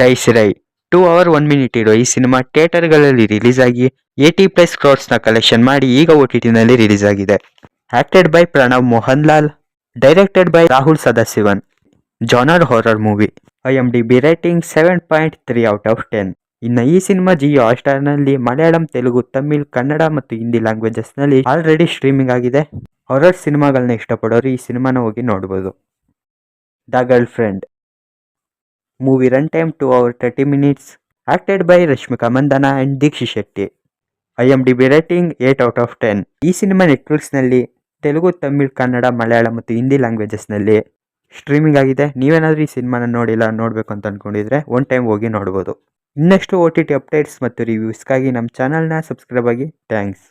ಡೈಸ್ರೈ 2 hours 1 minute ಇರೋ ಈ cinema ಥಿಯೇಟರ್ಗಳಲ್ಲಿ release ಆಗಿ 80+ crores ಕಲೆಕ್ಷನ್ ಮಾಡಿ ಈಗ OTTನಲ್ಲಿ ರಿಲೀಸ್ ಆಗಿದೆ. Acted by Pranav Mohanlal, directed by Rahul Sadasivan. Genre horror movie. IMDb rating 7.3 out of 10. ಇನ್ನು ಈ ಸಿನಿಮಾ ಜಿಯೋ ಹಾಟ್‌ಸ್ಟಾರ್ನಲ್ಲಿ ಮಲಯಾಳಂ, ತೆಲುಗು, ತಮಿಳ್, ಕನ್ನಡ ಮತ್ತು ಹಿಂದಿ ಲ್ಯಾಂಗ್ವೇಜಸ್ನಲ್ಲಿ ಆಲ್ರೆಡಿ ಸ್ಟ್ರೀಮಿಂಗ್ ಆಗಿದೆ. ಹಾರರ್ ಸಿನಿಮಾಗಳನ್ನ ಇಷ್ಟಪಡೋರು ಈ ಸಿನಿಮಾನ ಹೋಗಿ ನೋಡ್ಬೋದು. The girlfriend movie run time 2 hours 30 minutes. Acted by Rashmika Mandanna and Dikshit Shetty. IMDb rating 8 out of 10. ಈ ಸಿನಿಮಾ ನೆಟ್ಫ್ಲಿಕ್ಸ್ನಲ್ಲಿ ತೆಲುಗು, ತಮಿಳ್, ಕನ್ನಡ, ಮಲಯಾಳ ಮತ್ತು ಹಿಂದಿ ಲ್ಯಾಂಗ್ವೇಜಸ್ನಲ್ಲಿ ಸ್ಟ್ರೀಮಿಂಗ್ ಆಗಿದೆ. ನೀವೇನಾದರೂ ಈ ಸಿನಿಮಾನ ನೋಡಬೇಕು ಅಂತ ಅಂದ್ಕೊಂಡಿದ್ರೆ ಒನ್ ಟೈಮ್ ಹೋಗಿ ನೋಡ್ಬೋದು. ಇನ್ನಷ್ಟು OTT ಅಪ್ಡೇಟ್ಸ್ ಮತ್ತು ರಿವ್ಯೂಸ್ಗಾಗಿ ನಮ್ಮ ಚಾನಲ್ನ ಸಬ್ಸ್ಕ್ರೈಬ್ ಆಗಿ. ಥ್ಯಾಂಕ್ಸ್.